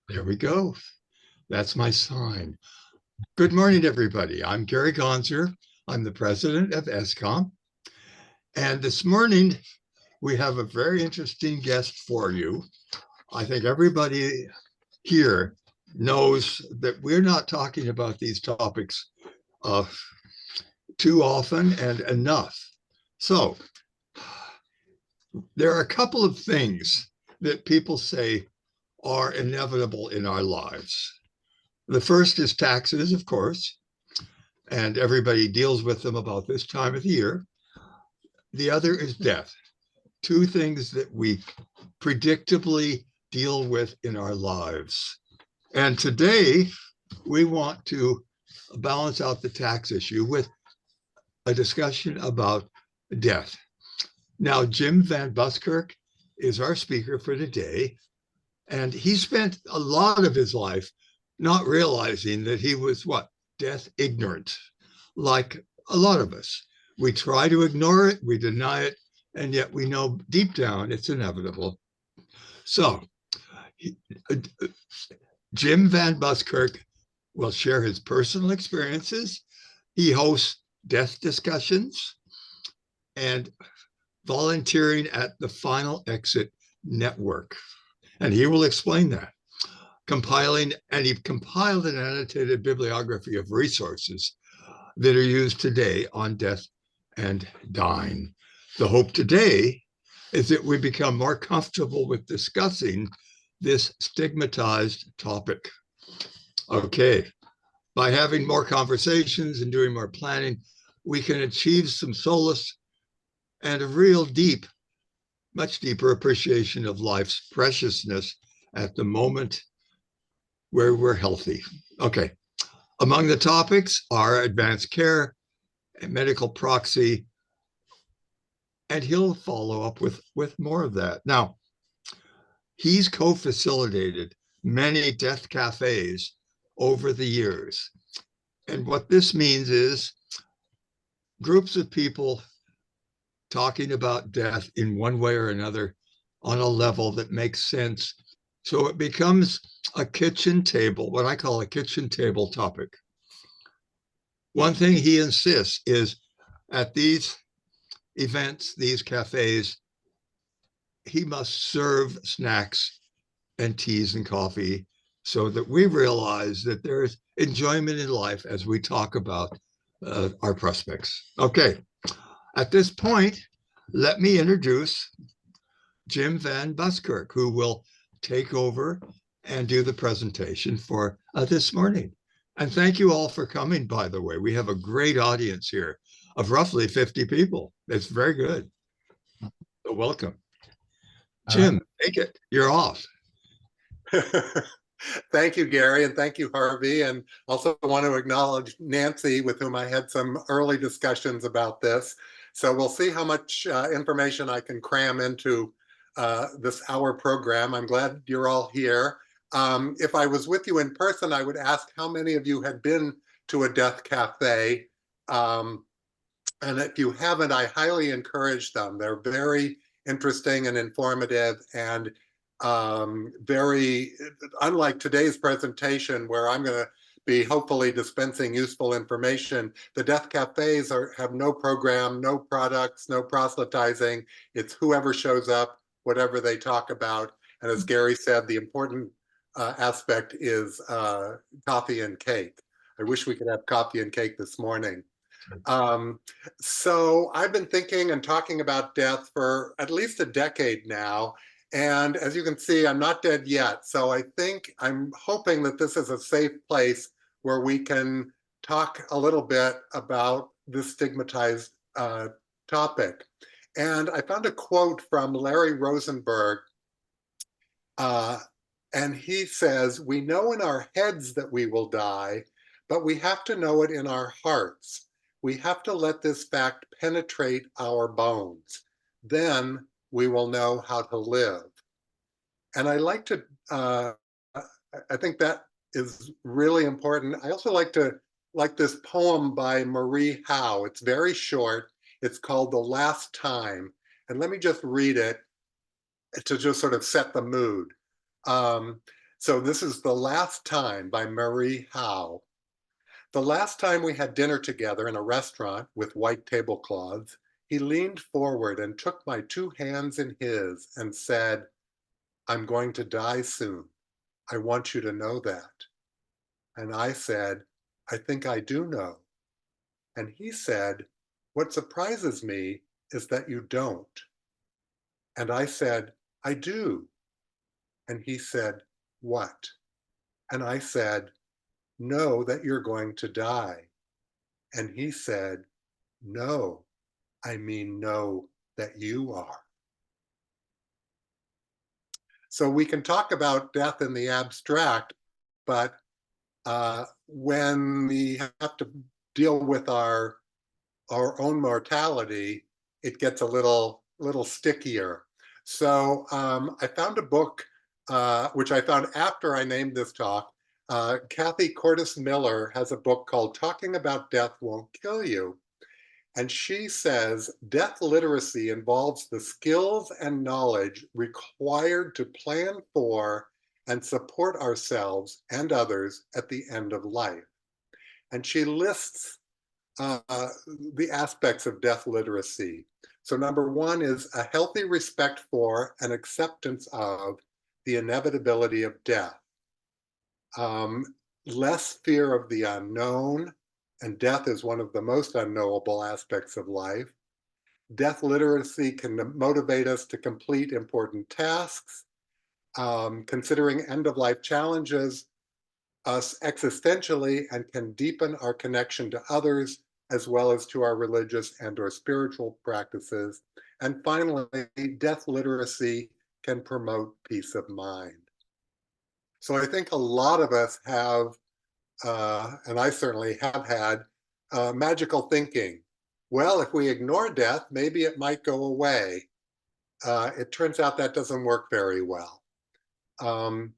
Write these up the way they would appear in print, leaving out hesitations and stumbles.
There we go. That's my sign. Good morning, everybody. I'm Gary Gonzer. I'm the president of ESCOM. And this morning, we have a very interesting guest for you. I think everybody here knows that we're not talking about these topics uh, too often and enough. So, there are a couple of things that people say are inevitable in our lives. The first is taxes, of course, and everybody deals with them about this time of the year. The other is death, two things that we predictably deal with in our lives. And today, we want to balance out the tax issue with a discussion about death. Now, Jim Van Buskirk is our speaker for today, and he spent a lot of his life not realizing that he was what? Death ignorant, like a lot of us. We try to ignore it, we deny it, and yet we know deep down it's inevitable. So, Jim Van Buskirk will share his personal experiences. He hosts death discussions and volunteering at the Final Exit Network. And he will explain that. He compiled an annotated bibliography of resources that are used today on death and dying. The hope today is that we become more comfortable with discussing this stigmatized topic. Okay, by having more conversations and doing more planning, we can achieve some solace and a real deep, much deeper appreciation of life's preciousness at the moment where we're healthy. Okay, among the topics are advanced care, medical proxy, and he'll follow up with more of that. Now, he's co-facilitated many death cafes over the years. And what this means is groups of people talking about death in one way or another on a level that makes sense. So it becomes a kitchen table, what I call a kitchen table topic. One thing he insists is at these events, these cafes, he must serve snacks and teas and coffee so that we realize that there's enjoyment in life as we talk about our prospects. Okay, at this point, let me introduce Jim Van Buskirk, who will take over and do the presentation for this morning. And thank you all for coming, by the way. We have a great audience here of roughly 50 people. It's very good. So welcome. Jim, take it. You're off. Thank you, Gary, and thank you, Harvey. And also want to acknowledge Nancy, with whom I had some early discussions about this. So we'll see how much information I can cram into this hour program. I'm glad you're all here. If I was with you in person, I would ask how many of you had been to a death cafe. And if you haven't, I highly encourage them. They're very interesting and informative, and very unlike today's presentation, where I'm going to be hopefully dispensing useful information. The death cafes have no program, no products, no proselytizing. It's whoever shows up, whatever they talk about. And as Gary said, the important aspect is coffee and cake. I wish we could have coffee and cake this morning. So I've been thinking and talking about death for at least a decade now. And as you can see, I'm not dead yet. So I'm hoping that this is a safe place where we can talk a little bit about this stigmatized topic. And I found a quote from Larry Rosenberg. And he says, "We know in our heads that we will die, but we have to know it in our hearts. We have to let this fact penetrate our bones. Then we will know how to live." And I think that is really important. I also like this poem by Marie Howe. It's very short. It's called "The Last Time." And let me just read it to just sort of set the mood. So this is The Last Time by Marie Howe. The last time we had dinner together in a restaurant with white tablecloths, he leaned forward and took my two hands in his and said, "I'm going to die soon. I want you to know that." And I said, "I think I do know." And he said, "What surprises me is that you don't." And I said, "I do." And he said, "What?" And I said, "Know that you're going to die." And he said, "No, I mean know that you are." So we can talk about death in the abstract, but when we have to deal with our own mortality, it gets a little stickier. So I found a book which I found after I named this talk. Kathy Cordes Miller has a book called "Talking About Death Won't Kill You." And she says death literacy involves the skills and knowledge required to plan for and support ourselves and others at the end of life. And she lists the aspects of death literacy. So number one is a healthy respect for and acceptance of the inevitability of death. Less fear of the unknown, and death is one of the most unknowable aspects of life. Death literacy can motivate us to complete important tasks. Considering end-of-life challenges us existentially and can deepen our connection to others as well as to our religious and or spiritual practices. And finally, death literacy can promote peace of mind. So I think a lot of us have, and I certainly have had, magical thinking. Well, if we ignore death, maybe it might go away. It turns out that doesn't work very well. And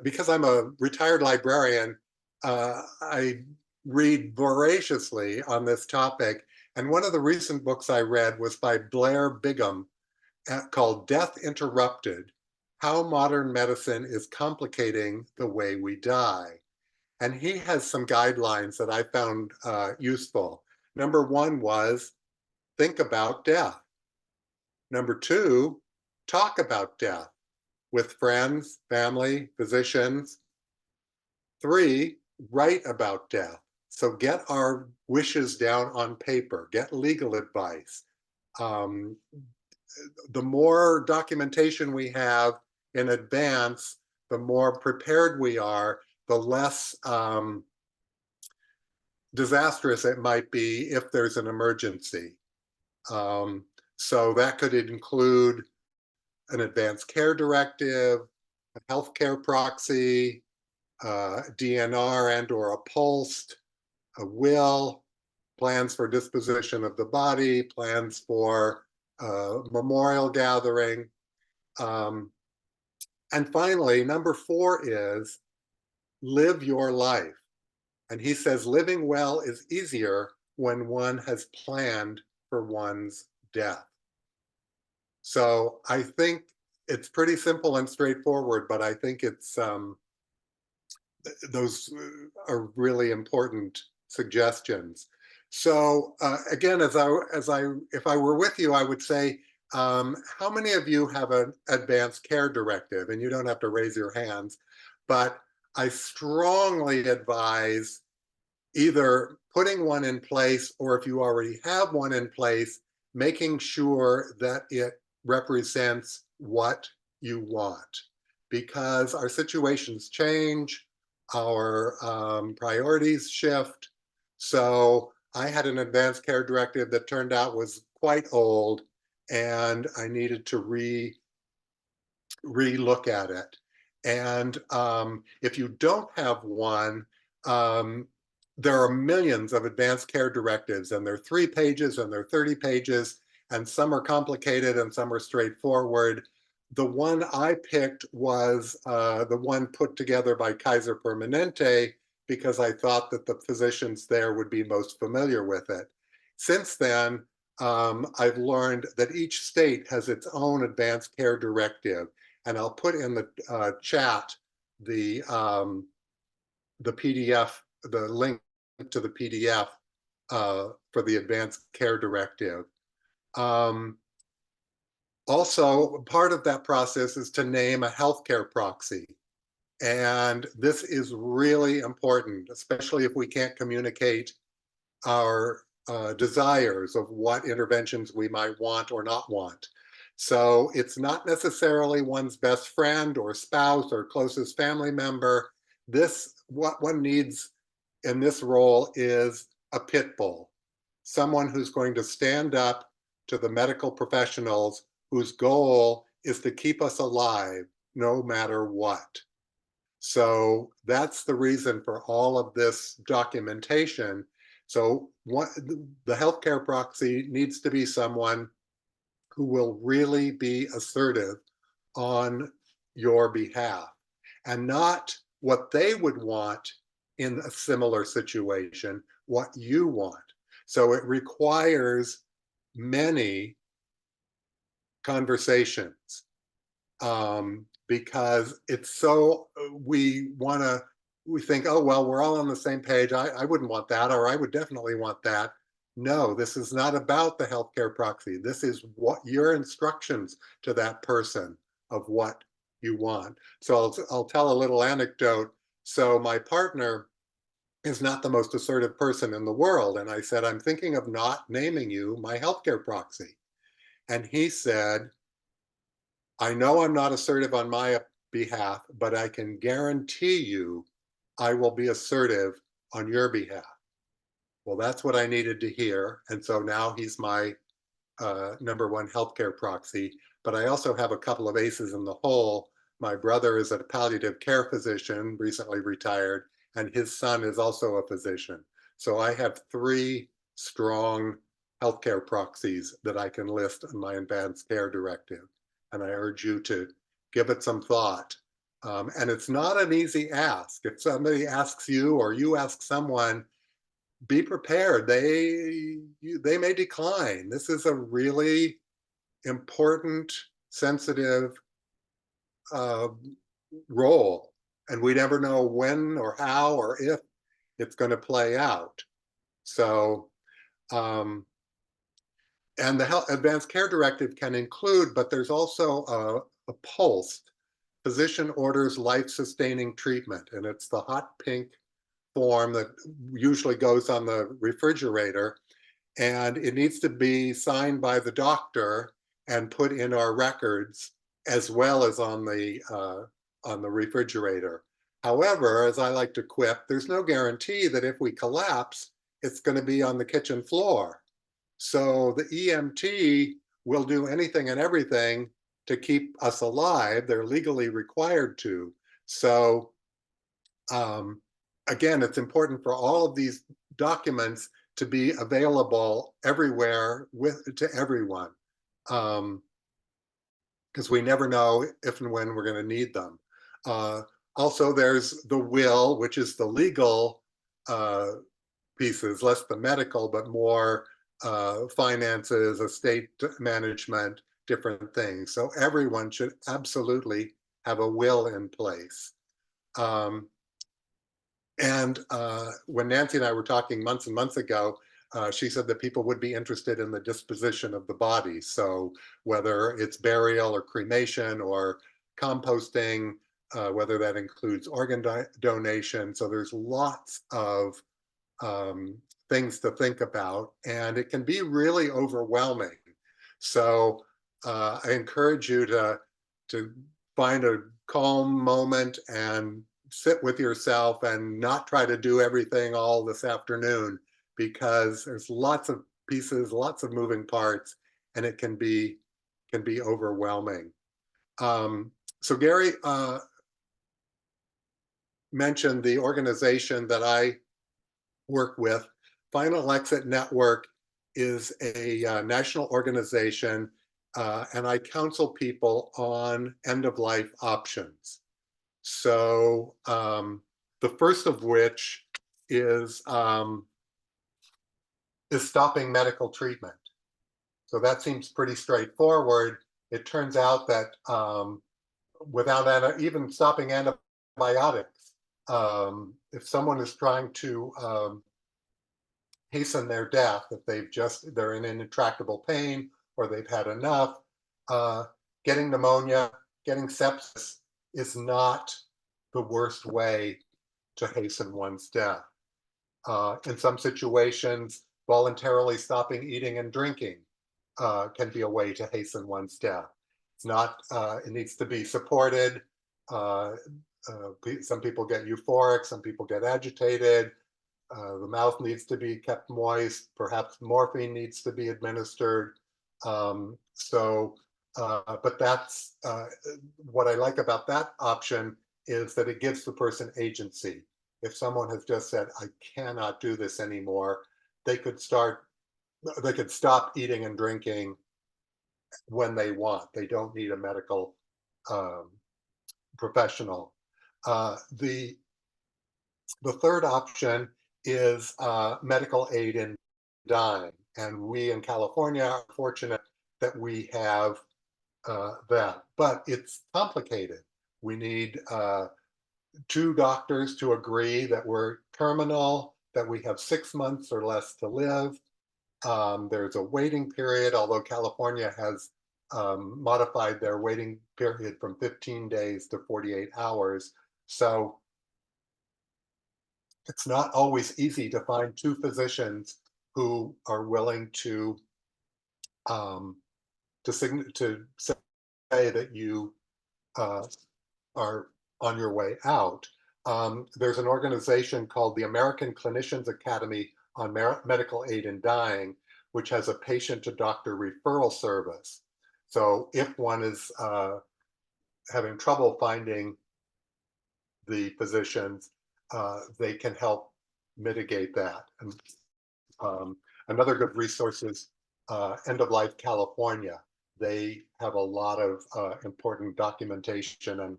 because I'm a retired librarian, I read voraciously on this topic. And one of the recent books I read was by Blair Bigham called "Death Interrupted: How Modern Medicine is Complicating the Way We Die." And he has some guidelines that I found useful. Number one was think about death. Number two, talk about death with friends, family, physicians. Three, write about death. So get our wishes down on paper, get legal advice. The more documentation we have in advance, the more prepared we are, the less disastrous it might be if there's an emergency. So that could include an advanced care directive, a healthcare proxy, DNR and or a POLST, a will, plans for disposition of the body, plans for memorial gathering. And finally, number four is live your life. And he says living well is easier when one has planned for one's death. So I think it's pretty simple and straightforward, but I think it's those are really important suggestions. So again, if I were with you, I would say, how many of you have an advanced care directive? And you don't have to raise your hands, but I strongly advise either putting one in place, or if you already have one in place, making sure that it represents what you want, because our situations change, our priorities shift. So I had an advanced care directive that turned out was quite old, and I needed to re-look at it. And if you don't have one, there are millions of advanced care directives, and they're 3 pages and they're 30 pages, and some are complicated and some are straightforward. The one I picked was the one put together by Kaiser Permanente, because I thought that the physicians there would be most familiar with it. Since then, I've learned that each state has its own advanced care directive, and I'll put in the chat the PDF, the link to the PDF for the Advanced Care Directive. Also, part of that process is to name a healthcare proxy. And this is really important, especially if we can't communicate our desires of what interventions we might want or not want. So it's not necessarily one's best friend or spouse or closest family member. What one needs in this role is a pit bull, someone who's going to stand up to the medical professionals whose goal is to keep us alive no matter what. So that's the reason for all of this documentation. So the healthcare proxy needs to be someone who will really be assertive on your behalf and not what they would want in a similar situation, what you want. So it requires many conversations because it's so, we think, oh, well, we're all on the same page. I wouldn't want that, or I would definitely want that. No, this is not about the healthcare proxy. This is what your instructions to that person of what you want. So I'll tell a little anecdote. So my partner is not the most assertive person in the world. And I said, I'm thinking of not naming you my healthcare proxy. And he said, I know I'm not assertive on my behalf, but I can guarantee you I will be assertive on your behalf. Well, that's what I needed to hear. And so now he's my #1 healthcare proxy. But I also have a couple of aces in the hole. My brother is a palliative care physician, recently retired, and his son is also a physician. So I have 3 strong healthcare proxies that I can list in my advanced care directive. And I urge you to give it some thought. And it's not an easy ask. If somebody asks you or you ask someone, be prepared. They may decline. This is a really important, sensitive role, and we never know when or how or if it's going to play out. So, and the advanced care directive can include, but there's also a PULSE, physician orders life-sustaining treatment, and it's the hot pink form that usually goes on the refrigerator, and it needs to be signed by the doctor and put in our records as well as on the refrigerator. However, as I like to quip, there's no guarantee that if we collapse, it's going to be on the kitchen floor. So the EMT will do anything and everything to keep us alive. They're legally required to. So again, it's important for all of these documents to be available everywhere to everyone, because we never know if and when we're going to need them. Also, there's the will, which is the legal pieces, less the medical, but more finances, estate management, different things. So everyone should absolutely have a will in place. And when Nancy and I were talking months and months ago, she said that people would be interested in the disposition of the body. So whether it's burial or cremation or composting, whether that includes organ donation. So there's lots of things to think about, and it can be really overwhelming. So I encourage you to find a calm moment and sit with yourself and not try to do everything all this afternoon, because there's lots of pieces, lots of moving parts, and it can be overwhelming. So Gary mentioned the organization that I work with. Final Exit Network is a national organization, and I counsel people on end-of-life options. So the first of which is stopping medical treatment. So that seems pretty straightforward. It turns out that without even stopping antibiotics. If someone is trying to hasten their death, if they're in intractable pain or they've had enough, getting pneumonia, getting sepsis is not the worst way to hasten one's death. In some situations, voluntarily stopping eating and drinking can be a way to hasten one's death. It's not, it needs to be supported. Some people get euphoric, some people get agitated. The mouth needs to be kept moist. Perhaps morphine needs to be administered. But that's what I like about that option is that it gives the person agency. If someone has just said, I cannot do this anymore, they could stop eating and drinking when they want. They don't need a medical professional. The third option is medical aid in dying. And we in California are fortunate that we have that, but it's complicated. We need 2 doctors to agree that we're terminal, that we have 6 months or less to live. There's a waiting period, although California has modified their waiting period from 15 days to 48 hours. So it's not always easy to find 2 physicians who are willing to say that you are on your way out. There's an organization called the American Clinicians Academy on Medical Aid in Dying, which has a patient-to-doctor referral service. So if one is having trouble finding the physicians, they can help mitigate that. And another good resource is End of Life California. They have a lot of important documentation and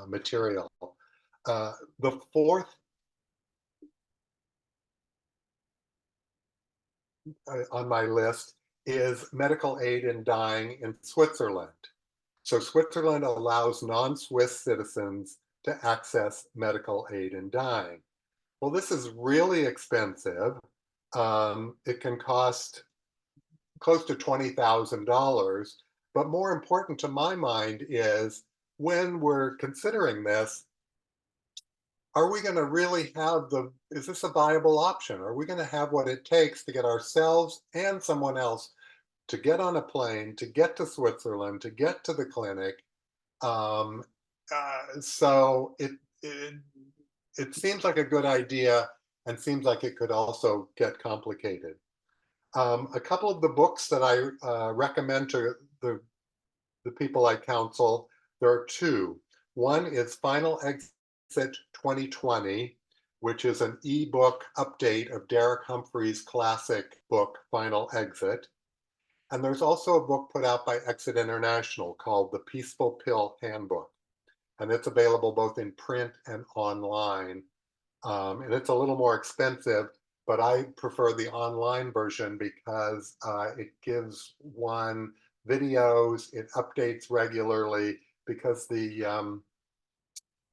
material. The fourth on my list is medical aid in dying in Switzerland. So Switzerland allows non-Swiss citizens to access medical aid in dying. Well, this is really expensive. It can cost close to $20,000. But more important to my mind is when we're considering this, are we going to really have is this a viable option? Are we going to have what it takes to get ourselves and someone else to get on a plane, to get to Switzerland, to get to the clinic? So it seems like a good idea and seems like it could also get complicated. A couple of the books that I recommend to the people I counsel, there are 2. One is Final Exit 2020, which is an ebook update of Derek Humphrey's classic book, Final Exit. And there's also a book put out by Exit International called The Peaceful Pill Handbook. And it's available both in print and online. And it's a little more expensive, but I prefer the online version because it gives one videos, it updates regularly because the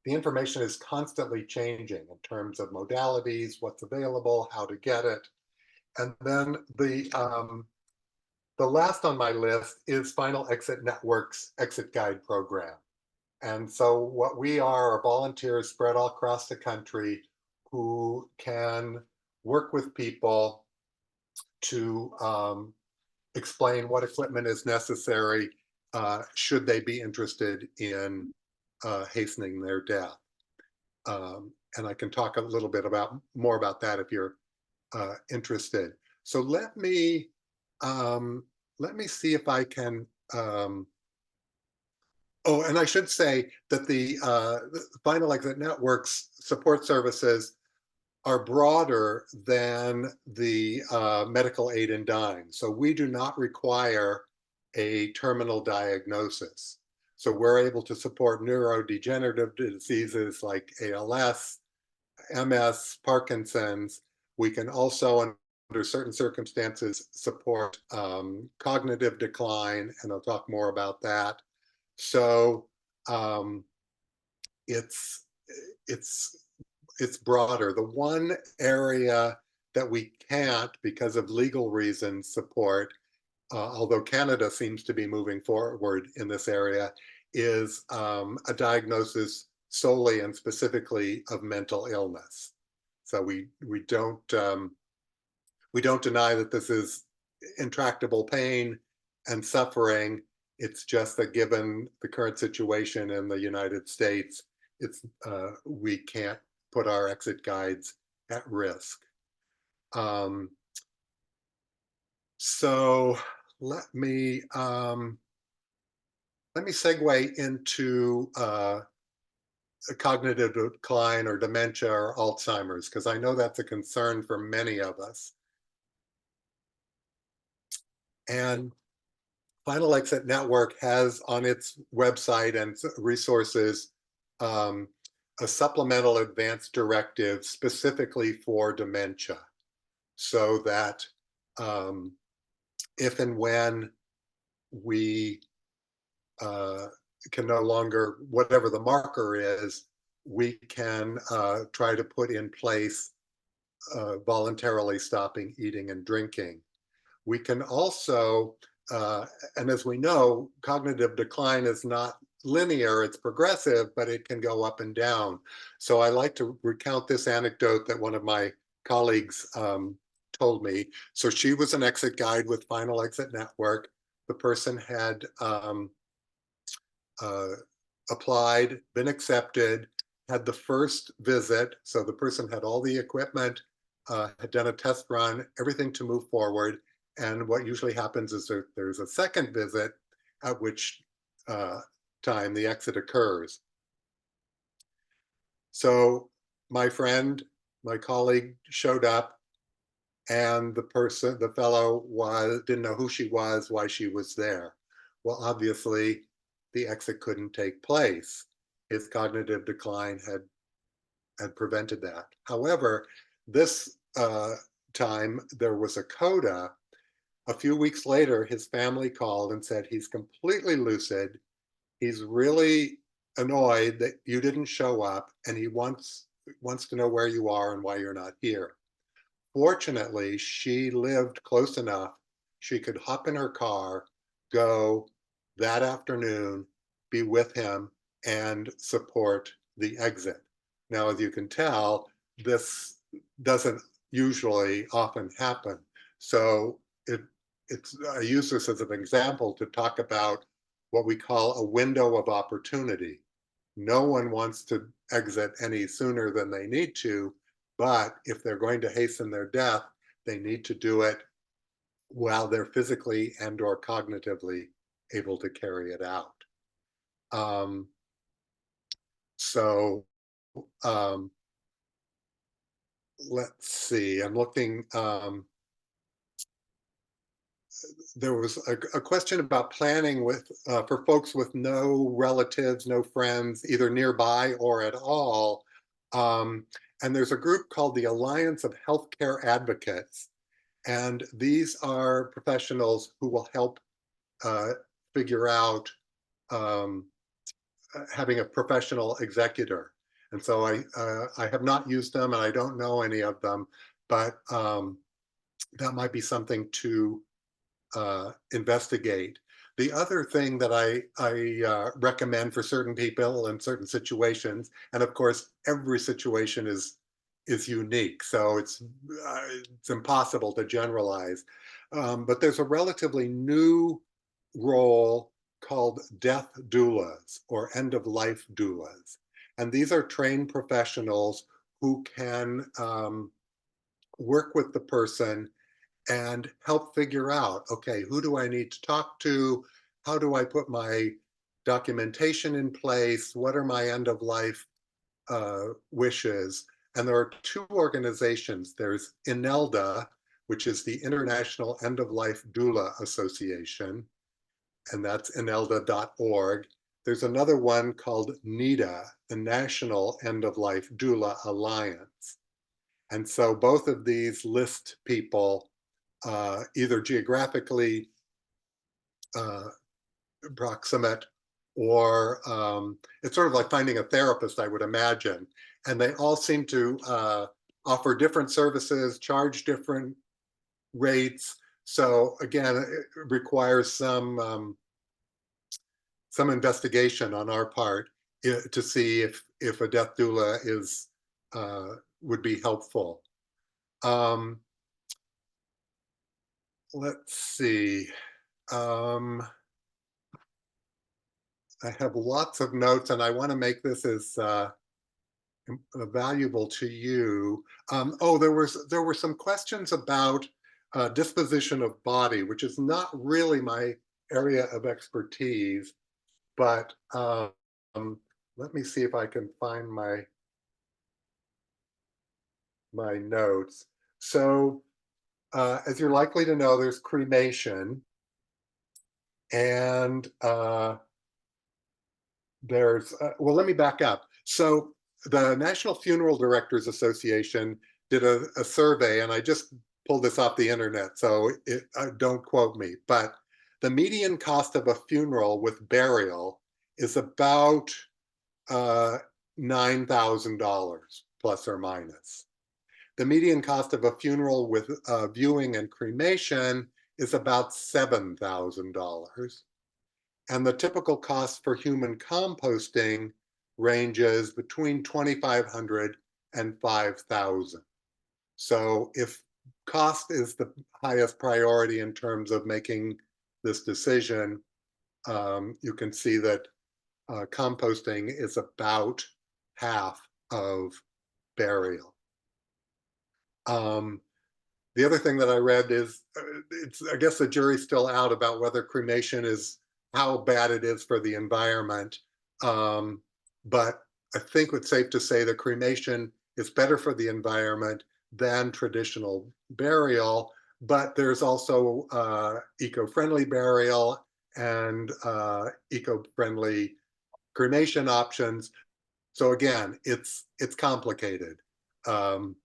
information is constantly changing in terms of modalities, what's available, how to get it. And then the last on my list is Final Exit Network's Exit Guide program. And so what we are volunteers spread all across the country who can work with people to explain what equipment is necessary should they be interested in hastening their death. And I can talk a little bit more about that if you're interested. So let me see if I can. Oh, and I should say that the Final Exit Network's support services are broader than the medical aid in dying. So we do not require a terminal diagnosis. So we're able to support neurodegenerative diseases like ALS, MS, Parkinson's. We can also, under certain circumstances, support cognitive decline, and I'll talk more about that. So um, it's it's it's broader. The one area that we can't, because of legal reasons, support, although Canada seems to be moving forward in this area, is a diagnosis solely and specifically of mental illness. So we don't deny that this is intractable pain and suffering. It's just that given the current situation in the United States, it's we can't put our exit guides at risk. Um, so let me segue into cognitive decline or dementia or Alzheimer's, because I know that's a concern for many of us. And Final Exit Network has on its website and resources um, a supplemental advance directive specifically for dementia, so that if and when we can no longer, whatever the marker is, we can try to put in place voluntarily stopping eating and drinking. We can also, and as we know, cognitive decline is not linear, it's progressive, but it can go up and down. So I like to recount this anecdote that one of my colleagues told me. So she was an exit guide with Final Exit Network. The person had applied, been accepted, had the first visit. So the person had all the equipment, had done a test run, everything to move forward. And what usually happens is there's a second visit, at which time the exit occurs. So my friend, my colleague showed up, and the fellow didn't know who she was, why she was there. Well, obviously, the exit couldn't take place. His cognitive decline had prevented that. However, this time there was a coda. A few weeks later, his family called and said he's completely lucid. He's really annoyed that you didn't show up, and he wants to know where you are and why you're not here. Fortunately, she lived close enough. She could hop in her car, go that afternoon, be with him, and support the exit. Now, as you can tell, this doesn't usually often happen. So I use this as an example to talk about what we call a window of opportunity. No one wants to exit any sooner than they need to, but if they're going to hasten their death, they need to do it while they're physically and or cognitively able to carry it out. Um, so let's see, I'm looking, there was a question about planning with for folks with no relatives, no friends, either nearby or at all. And there's a group called the Alliance of Healthcare Advocates. And these are professionals who will help figure out having a professional executor. And so I have not used them, and I don't know any of them, but that might be something to investigate. The other thing that I recommend for certain people in certain situations, and of course every situation is unique, so it's impossible to generalize. But there's a relatively new role called death doulas or end-of-life doulas, and these are trained professionals who can work with the person and help figure out, okay, who do I need to talk to? How do I put my documentation in place? What are my end of life wishes? And there are two organizations. There's INELDA, which is the International End of Life Doula Association, and that's inelda.org. There's another one called NEDA, the National End of Life Doula Alliance. And so both of these list people either geographically proximate or it's sort of like finding a therapist, I would imagine. And they all seem to offer different services, charge different rates. So again, it requires some investigation on our part to see if a death doula is would be helpful. Um, let's see. I have lots of notes, and I want to make this as valuable to you. Oh, there were some questions about disposition of body, which is not really my area of expertise, but let me see if I can find my notes. So, as you're likely to know, there's cremation, and well, let me back up. So the National Funeral Directors Association did a survey, and I just pulled this off the internet, so don't quote me, but the median cost of a funeral with burial is about $9,000 plus or minus. The median cost of a funeral with viewing and cremation is about $7,000. And the typical cost for human composting ranges between 2,500 and 5,000. So if cost is the highest priority in terms of making this decision, you can see that composting is about half of burial. The other thing that I read is, I guess the jury's still out about whether cremation is, how bad it is for the environment. But I think it's safe to say that cremation is better for the environment than traditional burial, but there's also eco-friendly burial and eco-friendly cremation options. So again, it's complicated. And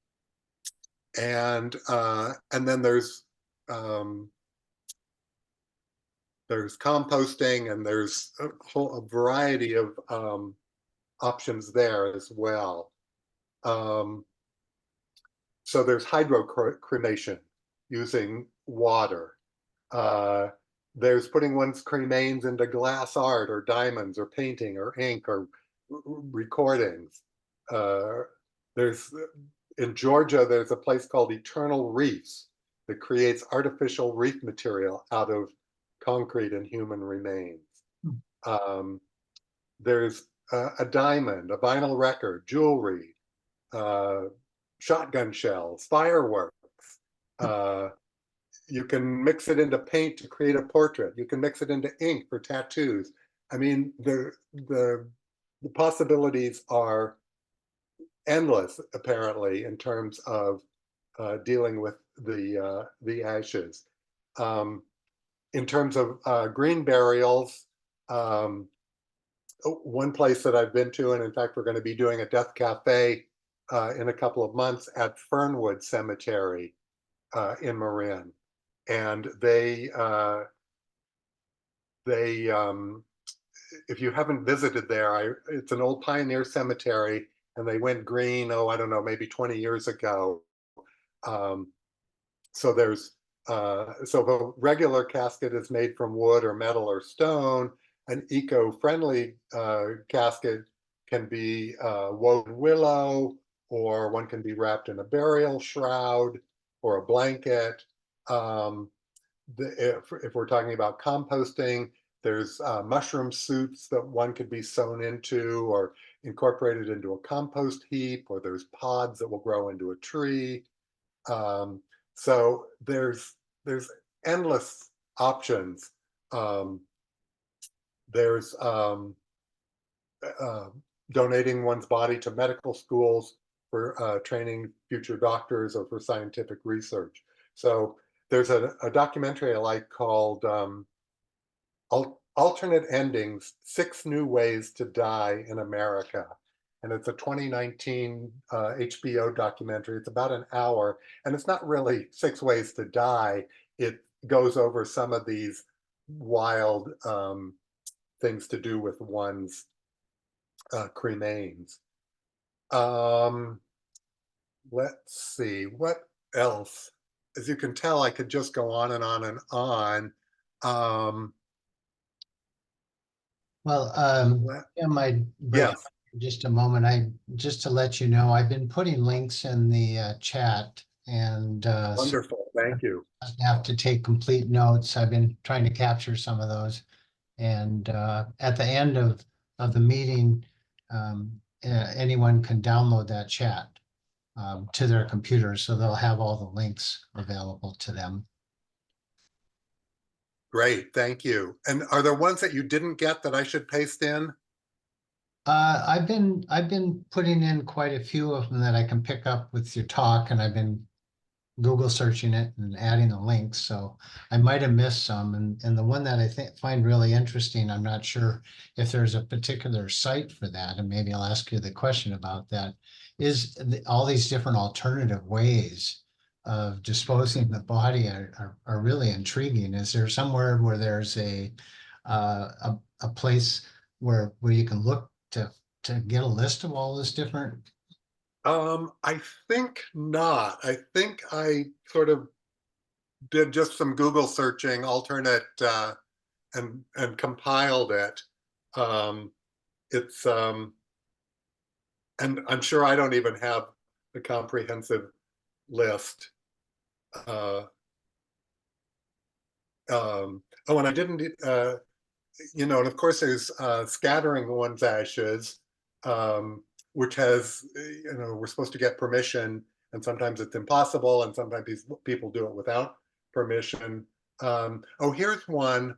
then there's composting, and there's a variety of options there as well. So there's hydrocremation using water. There's putting one's cremains into glass art or diamonds or painting or ink or recordings. There's in Georgia, there's a place called Eternal Reefs that creates artificial reef material out of concrete and human remains. There's a diamond, a vinyl record, jewelry, shotgun shells, fireworks. You can mix it into paint to create a portrait. You can mix it into ink for tattoos. I mean, the possibilities are endless, apparently, in terms of dealing with the ashes. In terms of green burials, one place that I've been to, and in fact, we're going to be doing a death cafe in a couple of months at Fernwood Cemetery in Marin, and they if you haven't visited there, it's an old pioneer cemetery, and they went green, oh, I don't know, maybe 20 years ago. So there's so the regular casket is made from wood or metal or stone. An eco-friendly casket can be woven willow, or one can be wrapped in a burial shroud or a blanket. If we're talking about composting, there's mushroom suits that one could be sewn into or incorporated into a compost heap, or there's pods that will grow into a tree. So there's endless options. There's donating one's body to medical schools for training future doctors or for scientific research. So there's a documentary I like called Alternate Endings, 6 New Ways to Die in America. And it's a 2019 HBO documentary. It's about an hour, and it's not really 6 ways to die. It goes over some of these wild things to do with one's cremains. Let's see, what else? As you can tell, I could just go on and on and on. Well, Jim, I'd break Yes, up for just a moment. Just to let you know, I've been putting links in the chat, and so wonderful, thank you. I have to take complete notes. I've been trying to capture some of those. And at the end of the meeting, anyone can download that chat to their computer, so they'll have all the links available to them. Great, thank you. And are there ones that you didn't get that I should paste in? I've been putting in quite a few of them that I can pick up with your talk, and I've been Google searching it and adding the links. So I might have missed some. And the one that I find really interesting, I'm not sure if there's a particular site for that, and maybe I'll ask you the question about that, is all these different alternative ways of disposing of the body are really intriguing. Is there somewhere where there's a place where you can look to get a list of all this different? I think not. I think I sort of did just some Google searching, alternate, and compiled it. It's and I'm sure I don't even have the comprehensive list. Oh, and I didn't, and of course there's scattering one's ashes, which has, we're supposed to get permission, and sometimes it's impossible, and sometimes people do it without permission. Oh, here's one.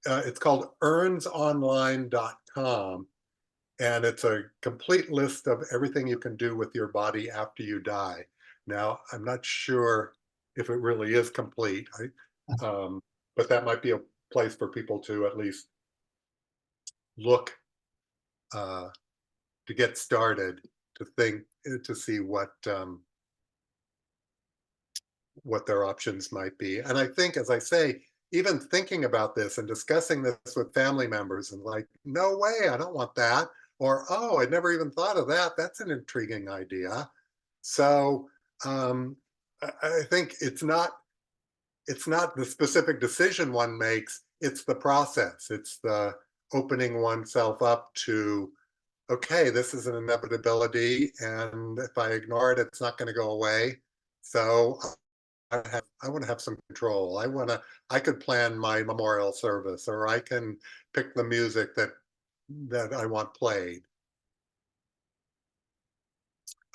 It's called urnsonline.com, and it's a complete list of everything you can do with your body after you die. Now, I'm not sure if it really is complete, but that might be a place for people to at least look to get started, to see what their options might be. And I think, as I say, even thinking about this and discussing this with family members, and like, no way, I don't want that, or oh, I'd never even thought of that. That's an intriguing idea. So I think it's not the specific decision one makes, it's the process. It's the opening oneself up to, okay, this is an inevitability, and if I ignore it, it's not going to go away. So I want to have some control. I could plan my memorial service, or I can pick the music that I want played.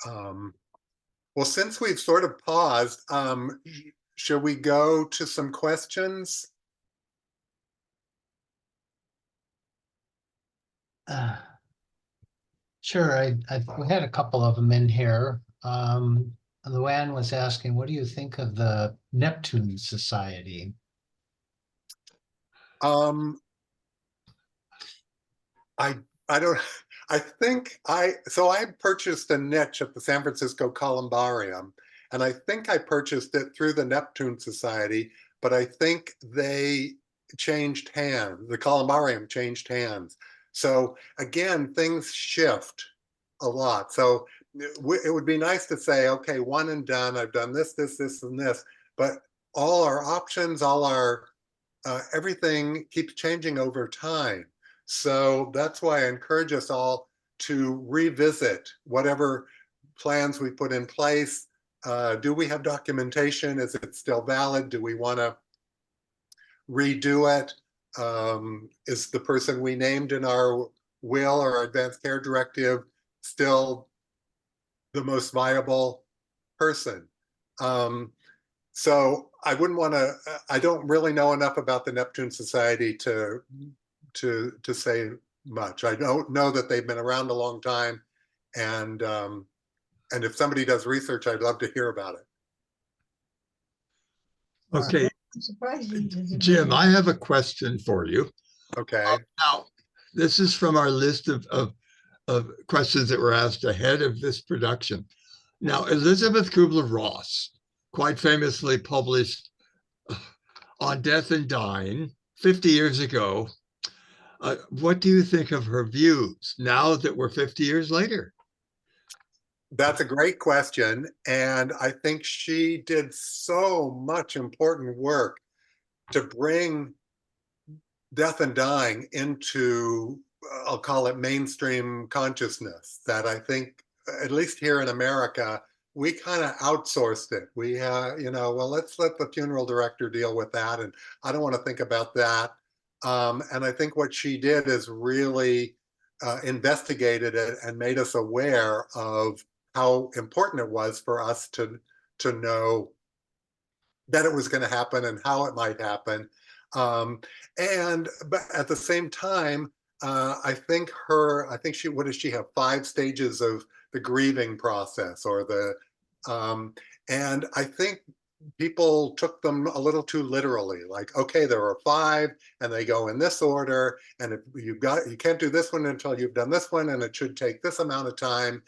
Well, since we've sort of paused, should we go to some questions? Sure. We had a couple of them in here. Luann was asking, what do you think of the Neptune Society? I don't, I think I purchased a niche at the San Francisco Columbarium, and I think I purchased it through the Neptune Society, but I think they changed hands. The Columbarium changed hands. So again, things shift a lot. So it would be nice to say, okay, one and done, I've done this, this, this, and this, but all our options, all our, everything keeps changing over time. So that's why I encourage us all to revisit whatever plans we put in place. Do we have documentation? Is it still valid? Do we want to redo it? Is the person we named in our will or our advanced care directive still the most viable person? So I wouldn't want to, I don't really know enough about the Neptune Society to say much. I don't know that they've been around a long time, and if somebody does research, I'd love to hear about it. Okay, Jim, I have a question for you. Okay. Now, this is from our list of questions that were asked ahead of this production. Now, Elizabeth Kubler-Ross quite famously published On Death and Dying 50 years ago. What do you think of her views now that we're 50 years later? That's a great question. And I think she did so much important work to bring death and dying into, I'll call it mainstream consciousness, that I think, at least here in America, we kind of outsourced it. We, well, let's let the funeral director deal with that. And I don't want to think about that. And I think what she did is really investigated it and made us aware of how important it was for us to know that it was going to happen and how it might happen. But at the same time, I think she, what does she have? 5 stages of the grieving process, or and I think people took them a little too literally. Like, okay, there are 5 and they go in this order. And if you can't do this one until you've done this one, and it should take this amount of time.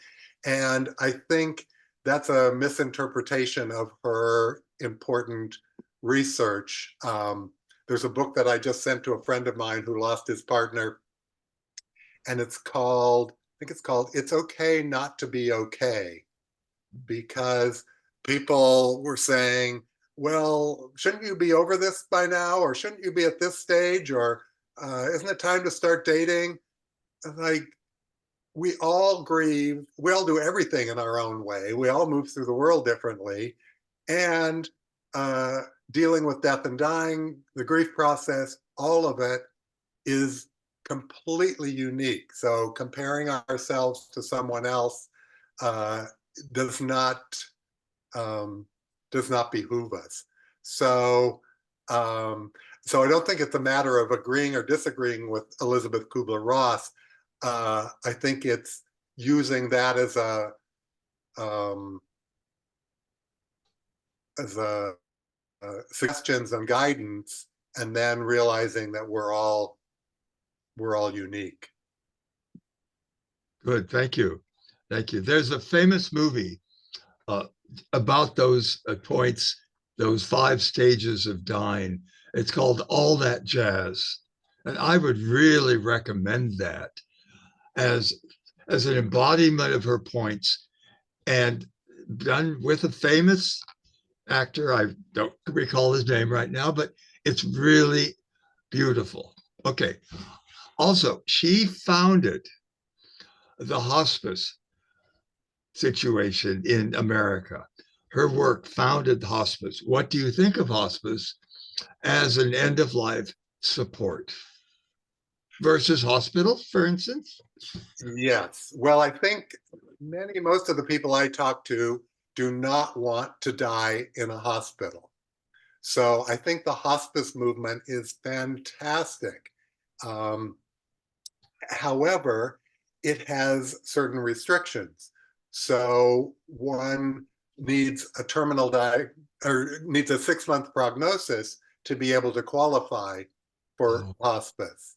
And I think that's a misinterpretation of her important research. There's a book that I just sent to a friend of mine who lost his partner, and I think it's called It's Okay Not to Be Okay, because people were saying, well, shouldn't you be over this by now? Or shouldn't you be at this stage? Or isn't it time to start dating? Like, we all grieve, we all do everything in our own way. We all move through the world differently. And dealing with death and dying, the grief process, all of it is completely unique. So comparing ourselves to someone else does not behoove us. So I don't think it's a matter of agreeing or disagreeing with Elizabeth Kubler-Ross. I think it's using that as suggestions and guidance, and then realizing that we're all unique. Good, thank you. Thank you. There's a famous movie about those points, those 5 stages of dying. It's called All That Jazz. And I would really recommend that as an embodiment of her points, and done with a famous actor. I don't recall his name right now, but it's really beautiful. Okay. Also, she founded the hospice situation in America. Her work founded the hospice. What do you think of hospice as an end of life support versus hospital, for instance? Yes. Well, I think most of the people I talk to do not want to die in a hospital. So I think the hospice movement is fantastic. However, it has certain restrictions. So one needs a needs a 6-month prognosis to be able to qualify for hospice.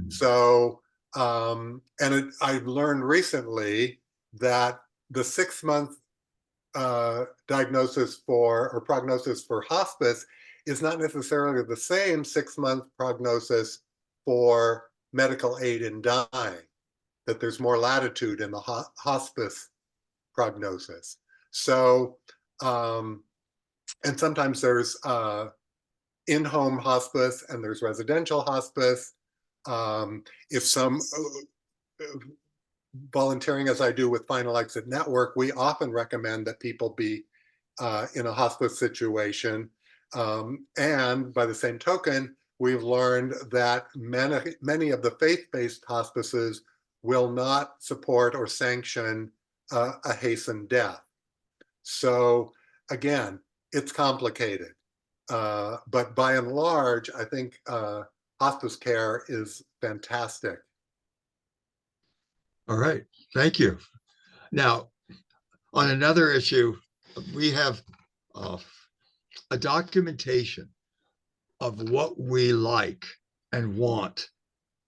So, I've learned recently that the 6-month diagnosis or prognosis for hospice is not necessarily the same 6-month prognosis for medical aid in dying, that there's more latitude in the hospice prognosis. So, and sometimes there's in-home hospice and there's residential hospice. If some volunteering, as I do with Final Exit Network, we often recommend that people be in a hospice situation. And by the same token, we've learned that many of the faith-based hospices will not support or sanction a hastened death. So again, it's complicated. But by and large, I think hospice care is fantastic. All right, thank you. Now, on another issue, we have a documentation of what we like and want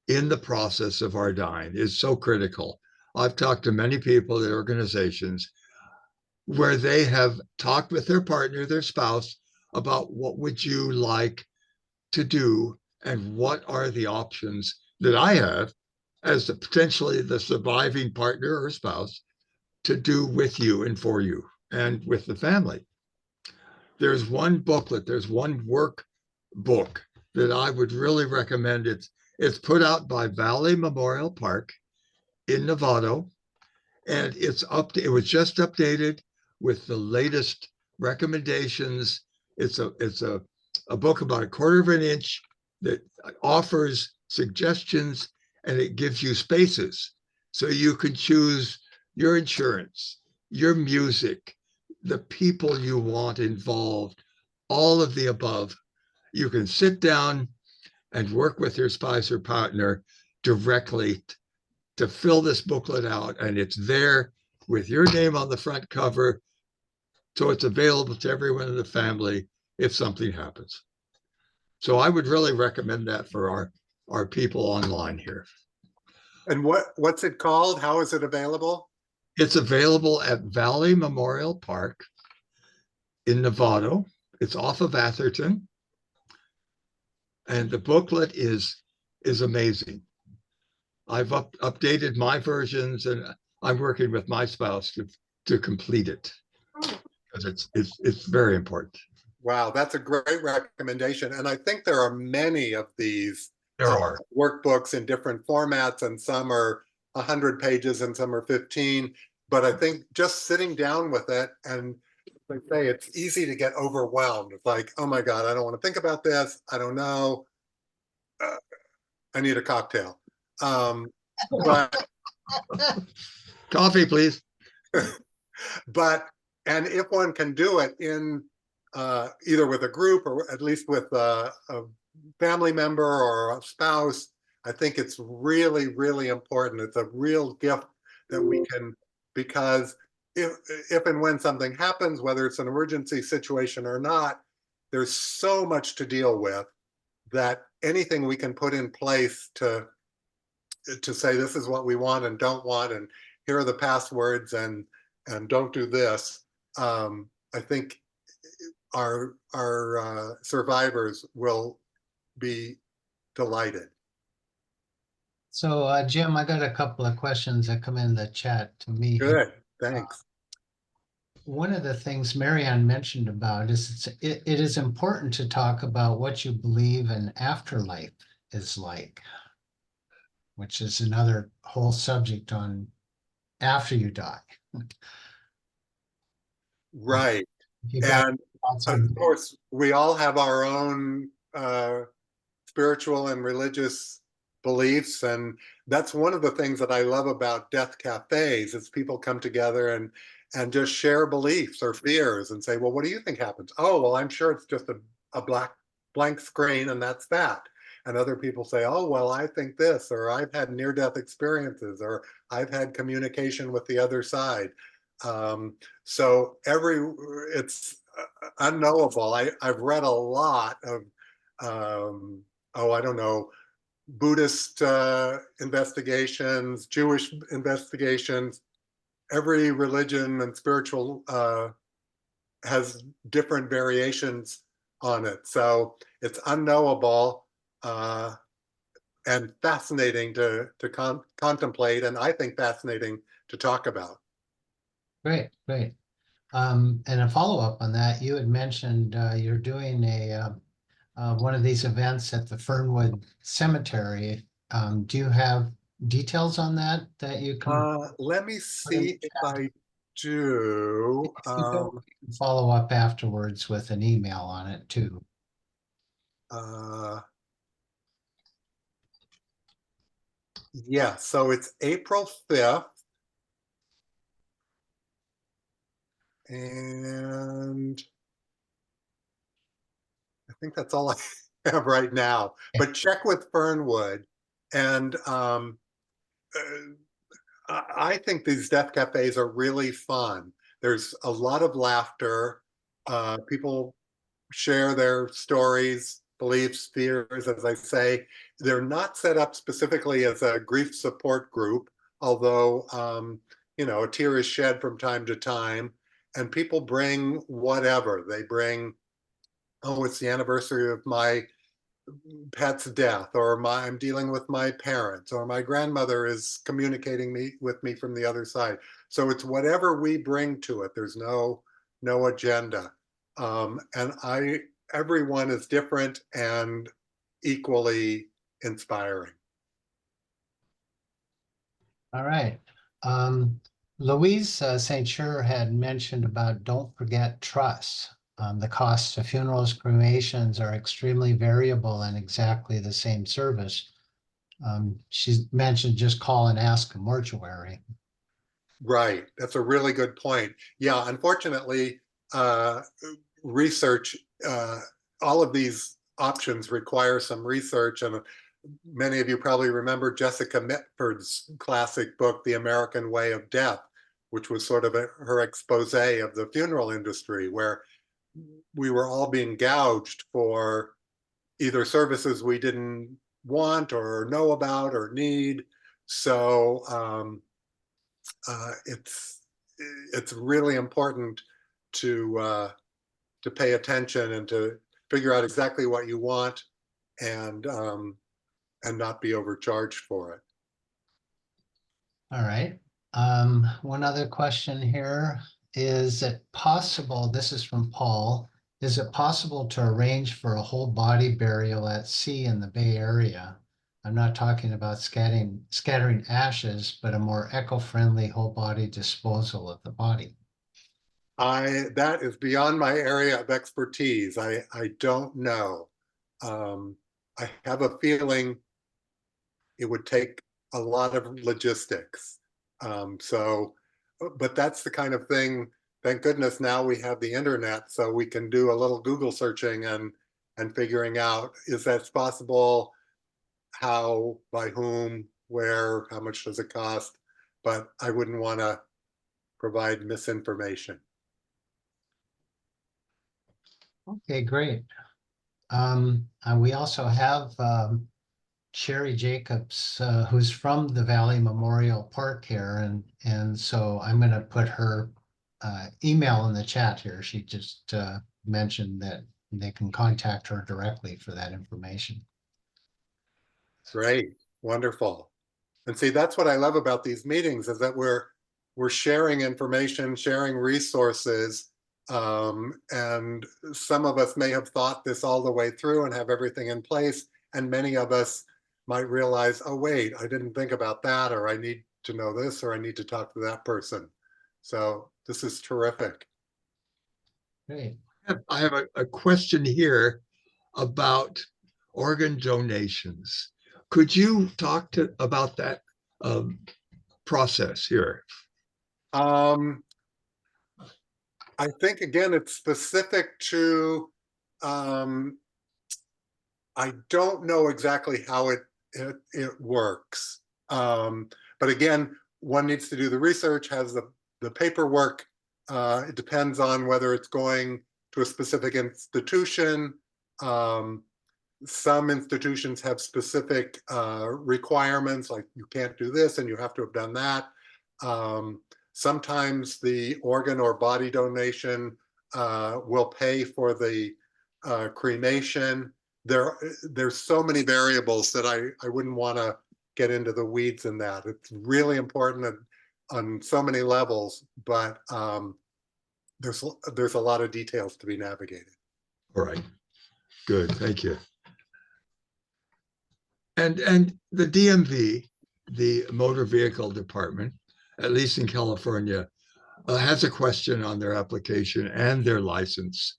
in the process of our dying is so critical. I've talked to many people at organizations where they have talked with their partner, their spouse, about what would you like to do and what are the options that I have as potentially the surviving partner or spouse to do with you and for you and with the family. There's one booklet, there's one workbook that I would really recommend. It's put out by Valley Memorial Park in Novato, and it was just updated with the latest recommendations. It's a book about a quarter of an inch that offers suggestions, and it gives you spaces so you can choose your insurance, your music, the people you want involved, all of the above. You can sit down and work with your spouse or partner directly to fill this booklet out, and it's there with your name on the front cover, so it's available to everyone in the family if something happens. So I would really recommend that for our people online here. And what's it called? How is it available? It's available at Valley Memorial Park in Novato. It's off of Atherton, and the booklet is amazing. I've updated my versions, and I'm working with my spouse to complete it because it's very important. Wow, that's a great recommendation. And I think there are many of these There are. workbooks in different formats, and some are 100 pages and some are 15. But I think just sitting down with it, and like I say, it's easy to get overwhelmed. It's like, oh my God, I don't want to think about this. I don't know. I need a cocktail. But Coffee, please. and if one can do it in either with a group or at least with a family member or a spouse, I think it's really, really important. It's a real gift that we can, because if and when something happens, whether it's an emergency situation or not, there's so much to deal with that anything we can put in place to say this is what we want and don't want, and here are the passwords, and don't do this. I think our survivors will be delighted. So, Jim, I got a couple of questions that come in the chat to me. Good, thanks. One of the things Marianne mentioned about is it is important to talk about what you believe an afterlife is like, which is another whole subject on after you die. Right. You got And thoughts of on course, we all have our own spiritual and religious beliefs, and that's one of the things that I love about death cafes is people come together and just share beliefs or fears and say, well, what do you think happens? Oh, well, I'm sure it's just a blank screen and that's that. And other people say, oh, well, I think this, or I've had near-death experiences, or I've had communication with the other side. So it's unknowable. I've read a lot of, I don't know, Buddhist investigations, Jewish investigations. Every religion and spiritual has different variations on it. So it's unknowable and fascinating to contemplate, and I think fascinating to talk about. Great, great. And a follow-up on that, you had mentioned you're doing one of these events at the Fernwood Cemetery. Do you have details on that you can Let me see if I do. follow up afterwards with an email on it too? Yeah, so it's April 5th. And I think that's all I have right now. But check with Fernwood. And I think these death cafes are really fun. There's a lot of laughter. People share their stories, beliefs, fears, as I say. They're not set up specifically as a grief support group, although, a tear is shed from time to time. And people bring whatever. They bring, oh, it's the anniversary of my pet's death, or I'm dealing with my parents, or my grandmother is communicating with me from the other side. So it's whatever we bring to it. There's no agenda. And everyone is different and equally inspiring. All right. Louise St. Cyr had mentioned about don't forget trust. The costs of funerals, cremations are extremely variable in exactly the same service. She mentioned just call and ask a mortuary. Right. That's a really good point. Yeah, unfortunately, research, all of these options require some research. And many of you probably remember Jessica Mitford's classic book, The American Way of Death, which was sort of her expose of the funeral industry, where we were all being gouged for either services we didn't want or know about or need. So it's really important to pay attention and to figure out exactly what you want, and not be overcharged for it. All right. One other question here. Is it possible, this is from Paul, is it possible to arrange for a whole body burial at sea in the Bay Area? I'm not talking about scattering ashes, but a more eco-friendly whole body disposal of the body. That is beyond my area of expertise. I don't know. I have a feeling it would take a lot of logistics. But that's the kind of thing, thank goodness now we have the internet, so we can do a little Google searching and figuring out, is that possible? How, by whom, where, how much does it cost? But I wouldn't want to provide misinformation. Okay, great. We also have Sherry Jacobs, who's from the Valley Memorial Park here, and so I'm going to put her email in the chat here. She just mentioned that they can contact her directly for that information. Great, wonderful. And see, that's what I love about these meetings, is that we're sharing information, sharing resources, and some of us may have thought this all the way through and have everything in place, and many of us might realize, oh wait, I didn't think about that, or I need to know this, or I need to talk to that person. So this is terrific. Great. I have a question here about organ donations. Could you talk about that process here? I think, again, it's specific to, I don't know exactly how it works. But again, one needs to do the research, has the paperwork. It depends on whether it's going to a specific institution. Some institutions have specific requirements, like you can't do this and you have to have done that. Sometimes the organ or body donation will pay for the cremation. There's so many variables that I wouldn't want to get into the weeds in that. It's really important on so many levels, but there's a lot of details to be navigated. All right, good, thank you. And the DMV, the Motor Vehicle Department, at least in California, has a question on their application and their license,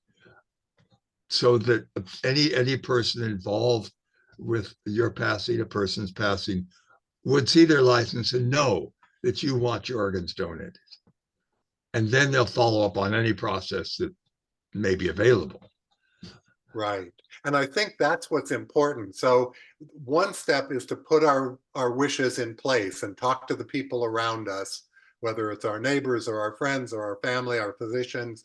so that any person involved with your passing, a person's passing, would see their license and know that you want your organs donated. And then they'll follow up on any process that may be available. Right. And I think that's what's important. So one step is to put our wishes in place and talk to the people around us, whether it's our neighbors or our friends or our family, our physicians,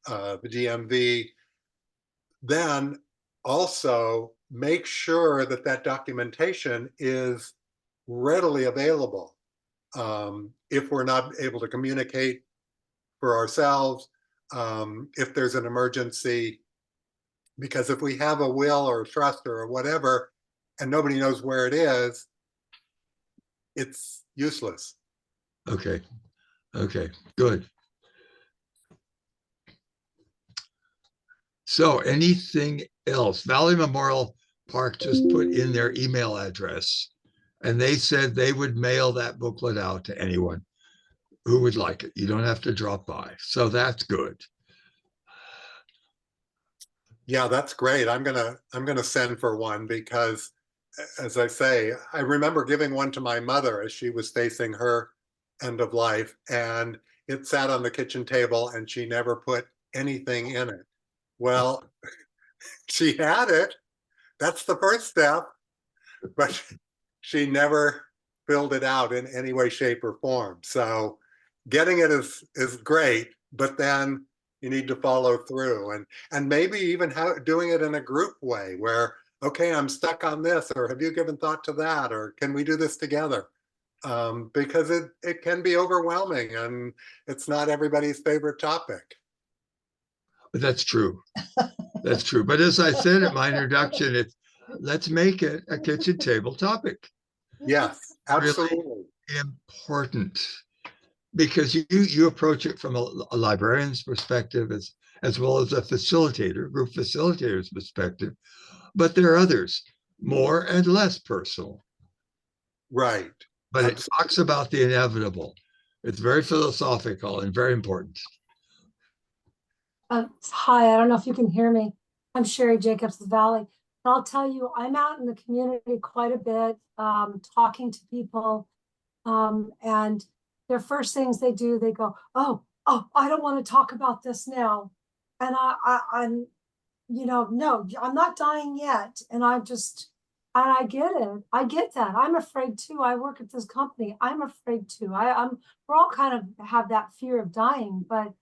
the DMV. Then also make sure that that documentation is readily available. If we're not able to communicate for ourselves, if there's an emergency, Because if we have a will or a trust or whatever, and nobody knows where it is, it's useless. Okay. Okay, good. So anything else? Valley Memorial Park just put in their email address, and they said they would mail that booklet out to anyone who would like it. You don't have to drop by. So that's good. Yeah, that's great. I'm gonna send for one because, as I say, I remember giving one to my mother as she was facing her end of life, and it sat on the kitchen table, and she never put anything in it. Well, she had it. That's the first step, but she never filled it out in any way, shape, or form. So getting it is great, but then you need to follow through and maybe even doing it in a group way where, okay, I'm stuck on this, or have you given thought to that, or can we do this together? Because it can be overwhelming and it's not everybody's favorite topic. But that's true. That's true. But as I said in my introduction, let's make it a kitchen table topic. Yes, absolutely. Really important, because you approach it from a librarian's perspective as well as a group facilitator's perspective, but there are others, more and less personal. Right. But Absolutely. it talks about the inevitable. It's very philosophical and very important. Hi, I don't know if you can hear me. I'm Sherry Jacobs of Valley. But I'll tell you, I'm out in the community quite a bit, talking to people. And their first things they do, they go, oh, I don't want to talk about this now. And I'm, no, I'm not dying yet. And I get it. I get that. I'm afraid too. I work at this company. I'm afraid too. We're all kind of have that fear of dying, but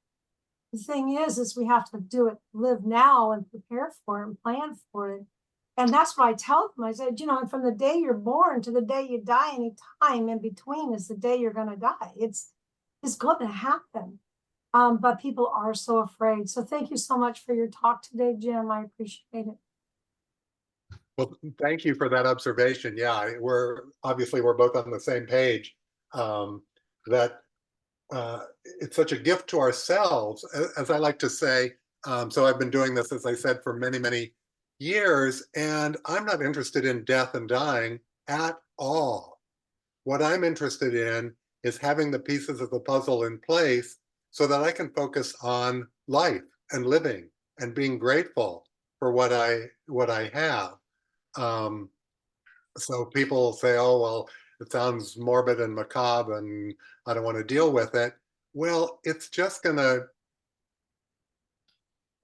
the thing is we have to do it, live now and prepare for it and plan for it. And that's what I tell them. I said, from the day you're born to the day you die, any time in between is the day you're going to die. It's going to happen. But people are so afraid. So thank you so much for your talk today, Jim. I appreciate it. Well, thank you for that observation. Yeah, we're both on the same page. That it's such a gift to ourselves, as I like to say. So I've been doing this, as I said, for many, many years, and I'm not interested in death and dying at all. What I'm interested in is having the pieces of the puzzle in place so that I can focus on life and living and being grateful for what I have. So people say, oh, well, it sounds morbid and macabre and I don't want to deal with it. Well, it's just going to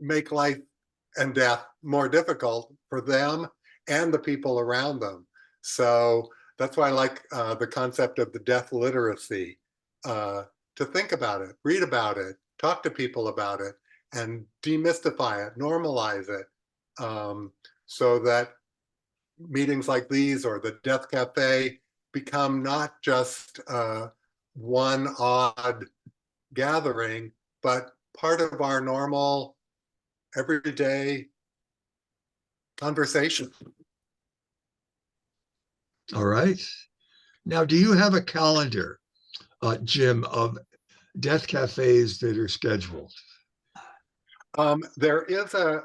make life and death more difficult for them and the people around them. So that's why I like the concept of the death literacy, to think about it, read about it, talk to people about it, and demystify it, normalize it, so that meetings like these or the Death Cafe become not just one odd gathering, but part of our normal everyday conversation. All right. Now, do you have a calendar, Jim, of death cafes that are scheduled? There is a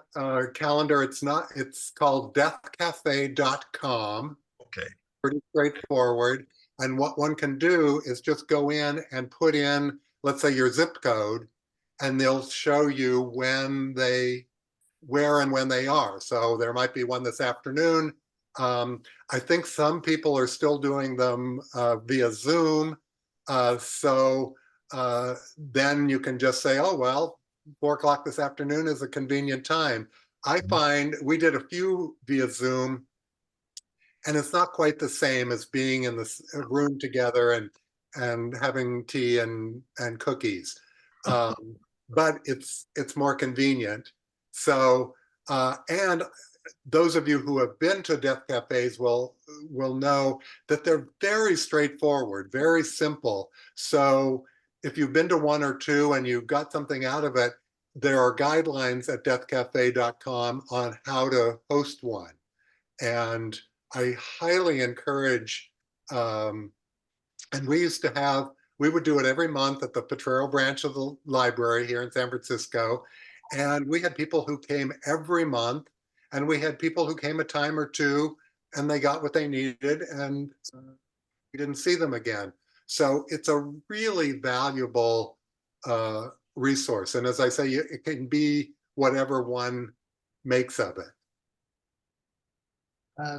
calendar. It's called deathcafe.com. Okay. Pretty straightforward. And what one can do is just go in and put in, let's say, your zip code, and they'll show you where and when they are. So there might be one this afternoon. I think some people are still doing them via Zoom. So then you can just say, oh, well, 4 o'clock this afternoon is a convenient time. I find we did a few via Zoom, and it's not quite the same as being in this room together and having tea and cookies. But it's more convenient. So and those of you who have been to death cafes will know that they're very straightforward, very simple. So if you've been to one or two and you got something out of it, there are guidelines at deathcafe.com on how to host one. And I highly encourage, and we would do it every month at the Potrero branch of the library here in San Francisco. And we had people who came every month, and we had people who came a time or two and they got what they needed, and we didn't see them again. So it's a really valuable resource. And as I say, it can be whatever one makes of it.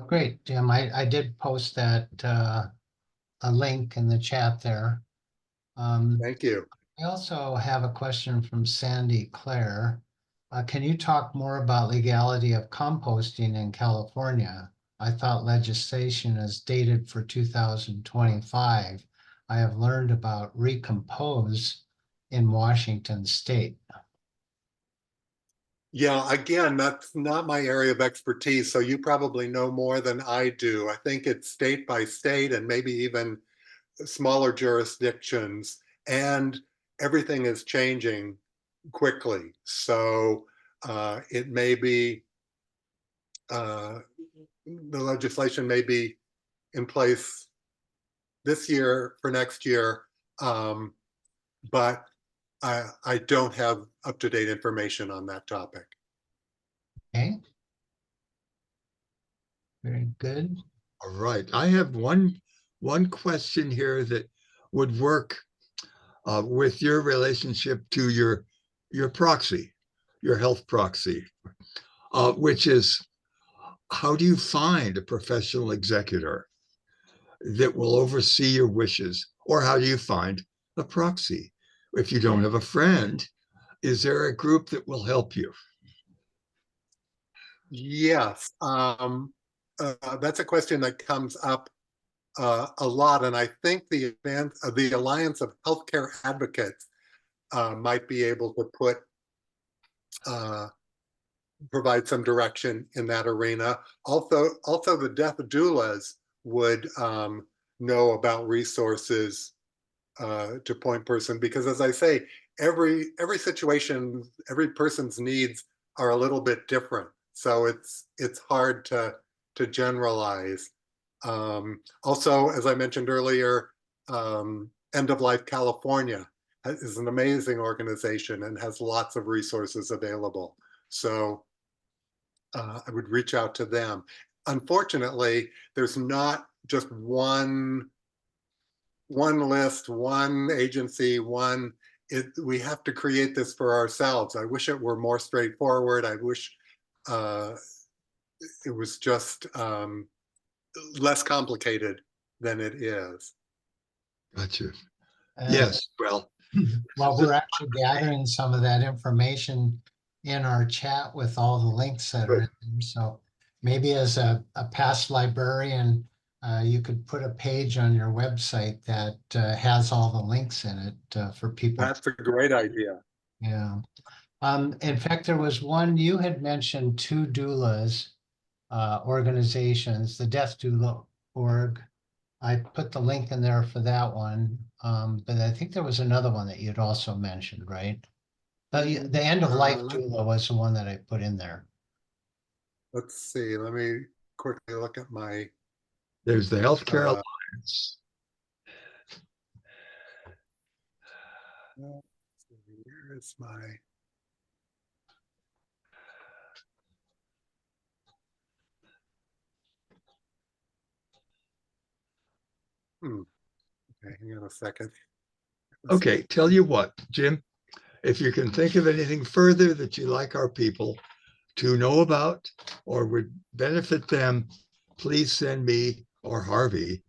Great, Jim. I did post that a link in the chat there. Thank you. I also have a question from Sandy Claire. Can you talk more about legality of composting in California? I thought legislation is dated for 2025. I have learned about Recompose in Washington State. Yeah, again, that's not my area of expertise, so you probably know more than I do. I think it's state by state and maybe even smaller jurisdictions, and everything is changing quickly. So it may be, the legislation may be in place this year for next year, but I don't have up-to-date information on that topic. Okay. Very good. All right, I have one question here that would work with your relationship to your proxy, your health proxy, which is, how do you find a professional executor that will oversee your wishes? Or how do you find a proxy? If you don't have a friend, is there a group that will help you? Yes, that's a question that comes up a lot, and I think the Alliance of Healthcare Advocates might be able to provide some direction in that arena. Also the death doulas would know about resources to point person, because as I say, every situation, every person's needs are a little bit different. So it's hard to generalize. Also, as I mentioned earlier, End of Life California is an amazing organization and has lots of resources available. So I would reach out to them. Unfortunately, there's not just one list, one agency, we have to create this for ourselves. I wish it were more straightforward. I wish it was just less complicated than it is. Gotcha. Yes, well. Well, we're actually gathering some of that information in our chat with all the links that are in there. So maybe as a past librarian, you could put a page on your website that has all the links in it for people. That's a great idea. Yeah. In fact, there was one, you had mentioned two doulas organizations, the Death Doula Org. I put the link in there for that one. But I think there was another one that you'd also mentioned, right? The End of Life Doula was the one that I put in there. Let's see. Let me quickly look at my. There's the Healthcare Alliance. Where is my? Okay, hang on a second. Okay, tell you what, Jim, if you can think of anything further that you like our people to know about or would benefit them, please send me or Harvey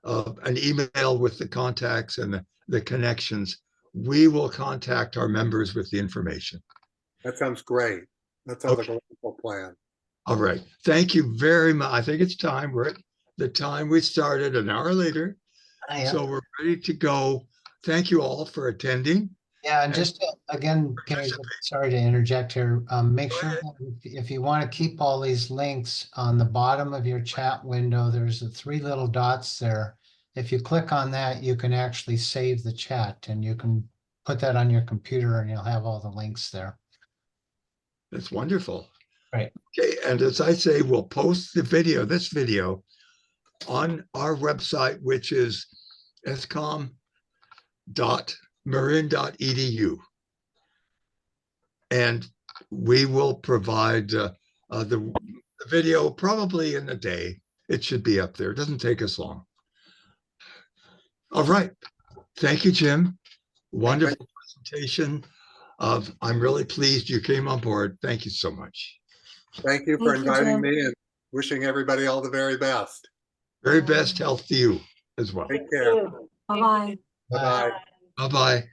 an email with the contacts and the connections. We will contact our members with the information. That sounds great. That sounds like a wonderful plan. All right. Thank you very much. I think it's time. We're at the time we started an hour later. So we're ready to go. Thank you all for attending. Yeah, and just again, sorry to interject here. Make sure that if you want to keep all these links on the bottom of your chat window, there's the three little dots there. If you click on that, you can actually save the chat and you can put that on your computer and you'll have all the links there. That's wonderful. Right. Okay, and as I say, we'll post the video, this video, on our website, which is escom.marin.edu. And we will provide the video probably in a day. It should be up there. It doesn't take us long. All right. Thank you, Jim. Wonderful presentation. I'm really pleased you came on board. Thank you so much. Thank you for Thank you, inviting Jim. me and wishing everybody all the very best. Very best health to you as well. Take care. Bye-bye. Bye-bye. Bye-bye.